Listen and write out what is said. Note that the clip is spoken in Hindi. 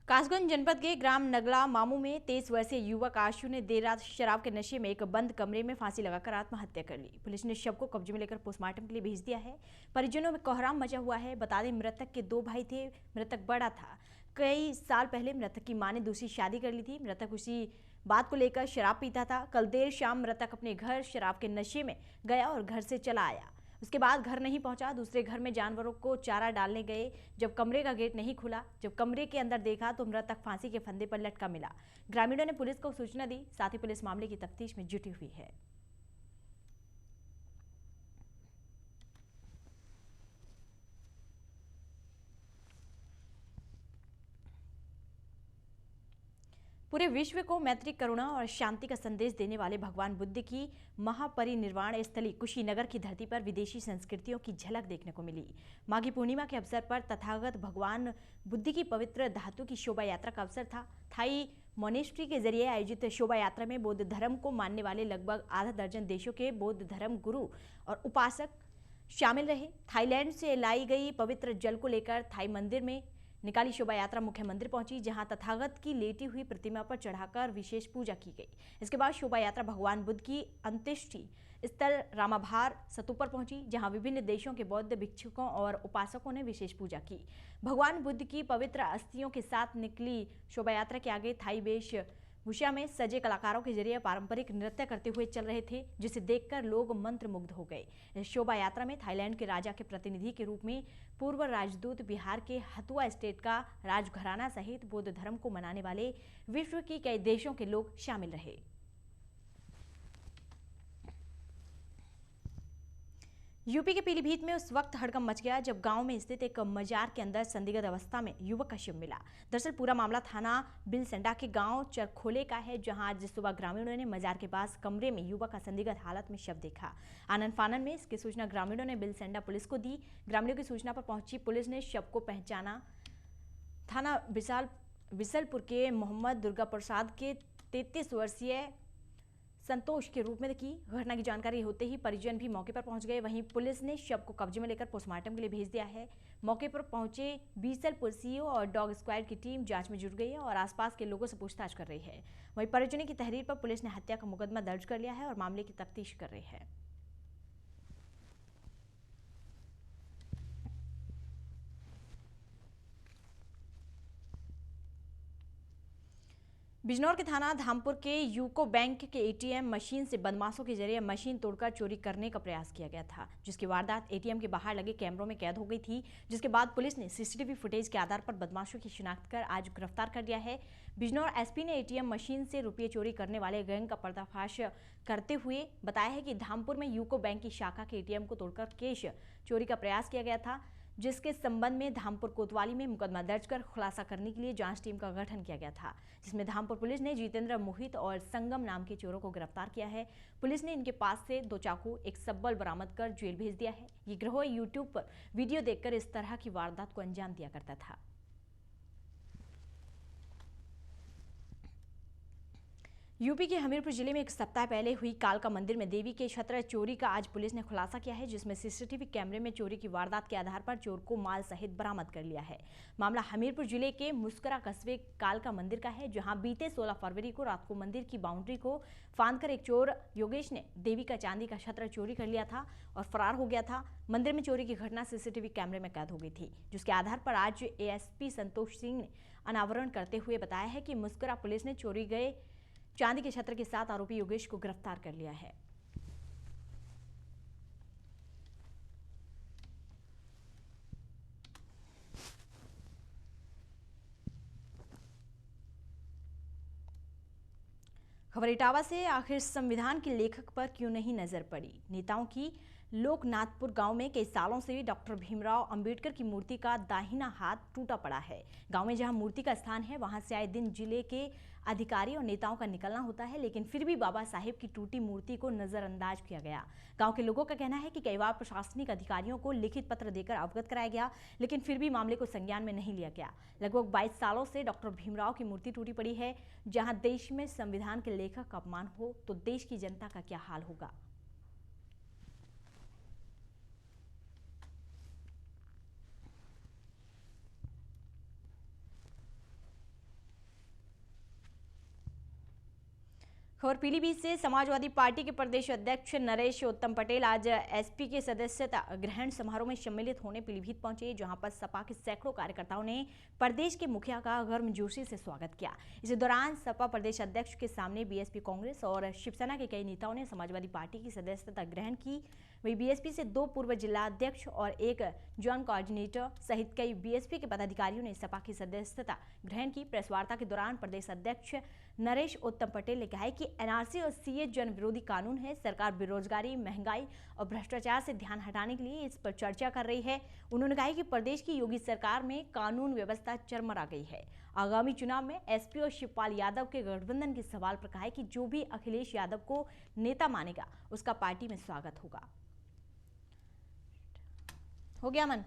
कासगंज जनपद के ग्राम नगला मामू में 23 वर्षीय युवक आशु ने देर रात शराब के नशे में एक बंद कमरे में फांसी लगाकर आत्महत्या कर ली। पुलिस ने शव को कब्जे में लेकर पोस्टमार्टम के लिए भेज दिया है। परिजनों में कोहराम मचा हुआ है। बता दें, मृतक के 2 भाई थे। मृतक बड़ा था। कई साल पहले मृतक की मां ने दूसरी शादी कर ली थी। मृतक उसी बात को लेकर शराब पीता था। कल देर शाम मृतक अपने घर शराब के नशे में गया और घर से चला आया। उसके बाद घर नहीं पहुंचा। दूसरे घर में जानवरों को चारा डालने गए। जब कमरे का गेट नहीं खुला, जब कमरे के अंदर देखा तो मृतक फांसी के फंदे पर लटका मिला। ग्रामीणों ने पुलिस को सूचना दी। साथ ही पुलिस मामले की तफ्तीश में जुटी हुई है। पूरे विश्व को मैत्री, करुणा और शांति का संदेश देने वाले भगवान बुद्ध की महापरिनिर्वाण स्थली कुशीनगर की धरती पर विदेशी संस्कृतियों की झलक देखने को मिली। माघी पूर्णिमा के अवसर पर तथागत भगवान बुद्ध की पवित्र धातु की शोभा यात्रा का अवसर था। थाई मोनेस्ट्री के जरिए आयोजित शोभा यात्रा में बौद्ध धर्म को मानने वाले लगभग आधा दर्जन देशों के बौद्ध धर्म गुरु और उपासक शामिल रहे। थाईलैंड से लाई गई पवित्र जल को लेकर थाई मंदिर में निकाली शोभा यात्रा मुख्य मंदिर पहुंची, जहां तथागत की लेटी हुई प्रतिमा पर चढ़ाकर विशेष पूजा की गई। इसके बाद शोभा यात्रा भगवान बुद्ध की अंत्येष्टि स्थल रामाभार सतुपर पहुंची, जहां विभिन्न देशों के बौद्ध भिक्षुकों और उपासकों ने विशेष पूजा की। भगवान बुद्ध की पवित्र अस्थियों के साथ निकली शोभा यात्रा के आगे थाई वेशभूषा में सजे कलाकारों के जरिए पारंपरिक नृत्य करते हुए चल रहे थे, जिसे देखकर लोग मंत्रमुग्ध हो गए। इस शोभा यात्रा में थाईलैंड के राजा के प्रतिनिधि के रूप में पूर्व राजदूत, बिहार के हथुआ स्टेट का राजघराना सहित बौद्ध धर्म को मनाने वाले विश्व के कई देशों के लोग शामिल रहे। यूपी के पीलीभीत में उस वक्त हड़कंप मच गया जब गांव में स्थित एक मजार के अंदर संदिग्ध अवस्था में युवक का शव मिला। दरअसल पूरा मामला थाना बिलसंडा के गांव चरखोले का है, जहां आज सुबह ग्रामीणों ने मजार के पास कमरे में युवक का संदिग्ध हालत में शव देखा। आनन फानन में इसकी सूचना ग्रामीणों ने बिलसंडा पुलिस को दी। ग्रामीणों की सूचना पर पहुंची पुलिस ने शव को पहचाना। थाना बिसलपुर के मोहम्मद दुर्गा प्रसाद के 33 वर्षीय संतोष के रूप में की। घटना की जानकारी होते ही परिजन भी मौके पर पहुंच गए। वहीं पुलिस ने शव को कब्जे में लेकर पोस्टमार्टम के लिए भेज दिया है। मौके पर पहुंचे बीसलपुर सीओ और डॉग स्क्वाड की टीम जांच में जुट गई है और आसपास के लोगों से पूछताछ कर रही है। वहीं परिजनों की तहरीर पर पुलिस ने हत्या का मुकदमा दर्ज कर लिया है और मामले की तफ्तीश कर रही है। बिजनौर के थाना धामपुर के यूको बैंक के एटीएम मशीन से बदमाशों के जरिए मशीन तोड़कर चोरी करने का प्रयास किया गया था, जिसकी वारदात एटीएम के बाहर लगे कैमरों में कैद हो गई थी। जिसके बाद पुलिस ने सीसीटीवी फुटेज के आधार पर बदमाशों की शिनाख्त कर आज गिरफ्तार कर लिया है। बिजनौर एसपी ने एटीएम मशीन से रुपये चोरी करने वाले गैंग का पर्दाफाश करते हुए बताया है कि धामपुर में यूको बैंक की शाखा के एटीएम को तोड़कर कैश चोरी का प्रयास किया गया था, जिसके संबंध में धामपुर कोतवाली में मुकदमा दर्ज कर खुलासा करने के लिए जांच टीम का गठन किया गया था, जिसमें धामपुर पुलिस ने जितेंद्र, मोहित और संगम नाम के चोरों को गिरफ्तार किया है। पुलिस ने इनके पास से 2 चाकू, 1 सब्बल बरामद कर जेल भेज दिया है। ये गिरोह यूट्यूब पर वीडियो देखकर इस तरह की वारदात को अंजाम दिया करता था। यूपी के हमीरपुर जिले में 1 सप्ताह पहले हुई कालका मंदिर में देवी के छत्र चोरी का आज पुलिस ने खुलासा किया है, जिसमें सीसीटीवी कैमरे में चोरी की वारदात के आधार पर चोर को माल सहित बरामद कर लिया है। मामला हमीरपुर जिले के मुस्करा कस्बे कालका मंदिर का है, जहां बीते 16 फरवरी को रात को मंदिर की बाउंड्री को फांदकर एक चोर योगेश ने देवी का चांदी का छत्र चोरी कर लिया था और फरार हो गया था। मंदिर में चोरी की घटना सीसीटीवी कैमरे में कैद हो गई थी, जिसके आधार पर आज एएसपी संतोष सिंह ने अनावरण करते हुए बताया है कि मुस्करा पुलिस ने चोरी गए चांदी के छत्र के साथ आरोपी योगेश को गिरफ्तार कर लिया है। खबर इटावा से, आखिर संविधान के लेखक पर क्यों नहीं नजर पड़ी। नेताओं की लोकनाथपुर गांव में कई सालों से डॉक्टर भीमराव अंबेडकर की मूर्ति का दाहिना हाथ टूटा पड़ा है। गांव में जहां मूर्ति का स्थान है, वहां से आए दिन जिले के अधिकारी और नेताओं का निकलना होता है, लेकिन फिर भी बाबा साहेब की टूटी मूर्ति को नजरअंदाज किया गया। गांव के लोगों का कहना है कि कई बार प्रशासनिक अधिकारियों को लिखित पत्र देकर अवगत कराया गया, लेकिन फिर भी मामले को संज्ञान में नहीं लिया गया। लगभग 22 सालों से डॉक्टर भीमराव की मूर्ति टूटी पड़ी है। जहां देश में संविधान के लेखक का अपमान हो तो देश की जनता का क्या हाल होगा। खबर पीलीभीत से। समाजवादी पार्टी के प्रदेश अध्यक्ष नरेश उत्तम पटेल आज एसपी के सदस्यता ग्रहण समारोह में सम्मिलित होने पीलीभीत पहुंचे, जहां पर सपा के सैकड़ों कार्यकर्ताओं ने प्रदेश के मुखिया का गर्मजोशी से स्वागत किया। इस दौरान सपा प्रदेश अध्यक्ष के सामने बीएसपी, कांग्रेस और शिवसेना के कई नेताओं ने समाजवादी पार्टी की सदस्यता ग्रहण की। वहीं बीएसपी से 2 पूर्व जिला अध्यक्ष और एक जॉइंट कोऑर्डिनेटर सहित कई बीएसपी के पदाधिकारियों ने सपा की सदस्यता ग्रहण की। प्रेस वार्ता के दौरान प्रदेश अध्यक्ष नरेश उत्तम पटेल ने कहा है कि एनआरसी और सीए जन विरोधी कानून है। सरकार बेरोजगारी, महंगाई और भ्रष्टाचार से ध्यान हटाने के लिए इस पर चर्चा कर रही है। उन्होंने कहा कि प्रदेश की योगी सरकार में कानून व्यवस्था चरमरा गई है। आगामी चुनाव में एसपी और शिवपाल यादव के गठबंधन के सवाल पर कहा है कि जो भी अखिलेश यादव को नेता मानेगा उसका पार्टी में स्वागत होगा। हो गया मन।